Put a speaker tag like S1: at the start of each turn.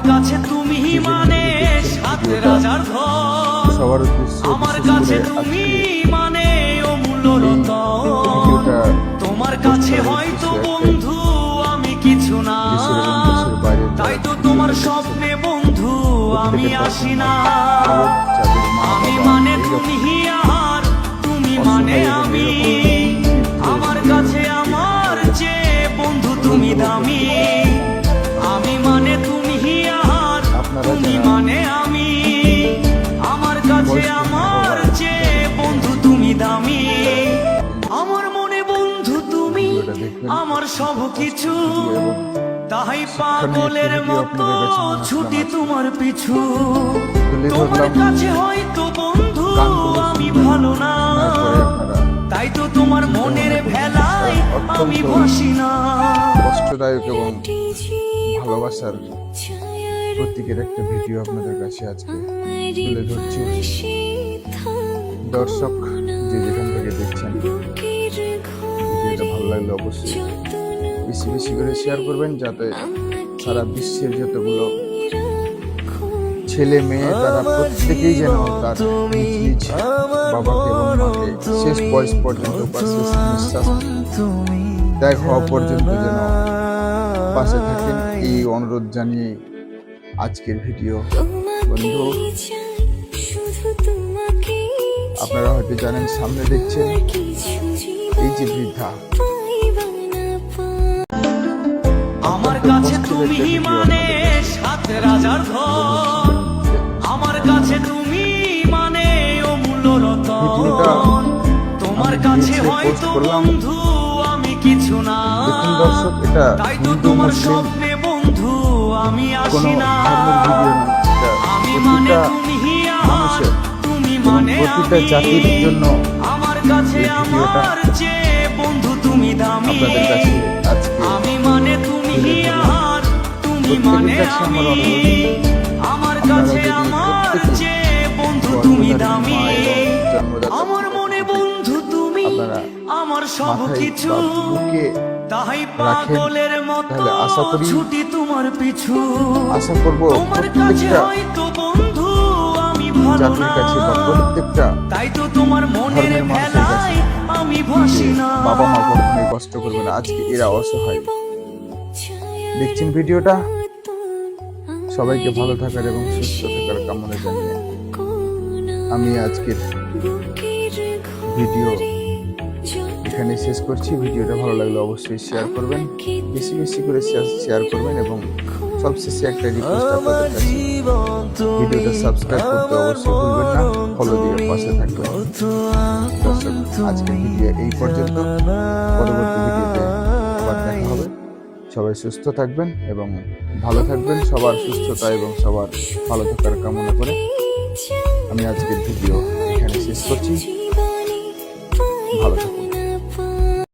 S1: কাছে তুমি মানে সাত রাজার ধন,
S2: সবার উদ্দেশ্যে
S1: আমার
S2: বিশেষ
S1: কাছে
S2: করে
S1: তুমি
S2: আজকে
S1: মানে অমূল্য রতন।
S2: ভিডিওটা
S1: তোমার কাছে হয়তো বন্ধু আমি কিছু না,
S2: দেশের এবং দেশের বাইরে
S1: তাই তো তোমার স্বপ্নে বন্ধু আমি আসি না। আমি মানে তুমি আর তুমি মানে আমি, আমার কাছে আমার যে বন্ধু তুমি দামি। আমি মানে তুমি আর তুমি মানে আমি, আমার কাছে আমার যে বন্ধু তুমি দামি। আমার মনে বন্ধু তুমি আমার সব কিছু, তাই পাগলের মতো ছুটি তোমার পিছু। তোমার কাছে হয়তো বন্ধু আমি ভালো না, তাই তো তোমার মনের ভেলায় আমি বসি না।
S2: কষ্টদায়ক এবং ভালোবাসার প্রতীকের একটা ভিডিও আপনাদের কাছে আজকে তুলে ধরছি। দর্শক যে যেখান থেকে দেখছেন, ভিডিওটা ভালো লাগলে অবশ্যই বেশি বেশি করে শেয়ার করবেন, যাতে সারা বিশ্বের যতগুলো ছেলে মেয়ে তারা প্রত্যেকেই যেন তার নিজ নিজ বাবাকে এবং মাকে শেষ বয়স পর্যন্ত বা শেষ নিঃশ্বাস ত্যাগ হওয়া পর্যন্ত যেন পাশে থাকেন, এই অনুরোধ জানিয়ে আজকের ভিডিও। বন্ধু, আপনারা হয়তো জানেন, সামনে দেখছেন এই যে বৃদ্ধা,
S1: আমার কাছে তুমি মানে সাত রাজার ধন, আমার কাছে তুমি মানে অমূল্য রতন। তোমার কাছে হয়তো বন্ধু আমি কিছু না,
S2: দেখুন দর্শক, এটা
S1: তাই তো তোমার স্বপ্নে বন্ধু আমি আসি না। আমি মানে তুমি আর তুমি মানে
S2: প্রতিটা
S1: আমি,
S2: জাতির জন্য
S1: আমার কাছে আমার যে বন্ধু তুমি দামি।
S2: আপনাদের কাছে আজকে
S1: আমি মানে তুমি আর তুমি মানে আমি, আমার কাছে আমার যে বন্ধু তুমি দামি। আমার মনে বন্ধু তুমি আমার সব কিছু, তাই পাগলের মতো ছুটি তোমার পিছু।
S2: আশা করব
S1: তোমার কাছে হয়তো বন্ধু আমি ভালো
S2: জাতির
S1: না,
S2: কাছে বা প্রত্যেকটা
S1: তাই তো তোমার মনের
S2: ধর্মের মানুষের
S1: ভেলায় আমি বসি না।
S2: বাবা মা কখনোই কষ্ট করবে না। আজকে এরা অসহায়। দেখছেন ভিডিওটা, সবাইকে ভালো থাকার এবং সুস্থ থাকার কামনা জানিয়ে আমি আজকের ভিডিও এখানে শেষ করছি। ভিডিওটা ভালো লাগলে অবশ্যই শেয়ার করবেন, বেশি বেশি করে শেয়ার করবেন, এবং সবশেষে একটা রিকোয়েস্ট আপনাদের কাছে, ভিডিওটা সাবস্ক্রাইব করতে অবশ্যই ভুলবেন না, ফলো দিয়ে পাশে থাকবেন। দর্শক, আজকের ভিডিও এই পর্যন্ত, পরবর্তী ভিডিওতে আবার দেখা হবে। সবাই সুস্থ থাকবেন এবং ভালো থাকবেন। সবার সুস্থতা এবং সবার ভালো থাকার কামনা করে আমি আজকের ভিডিও এখানে শেষ করছি। ভালো থাকবেন।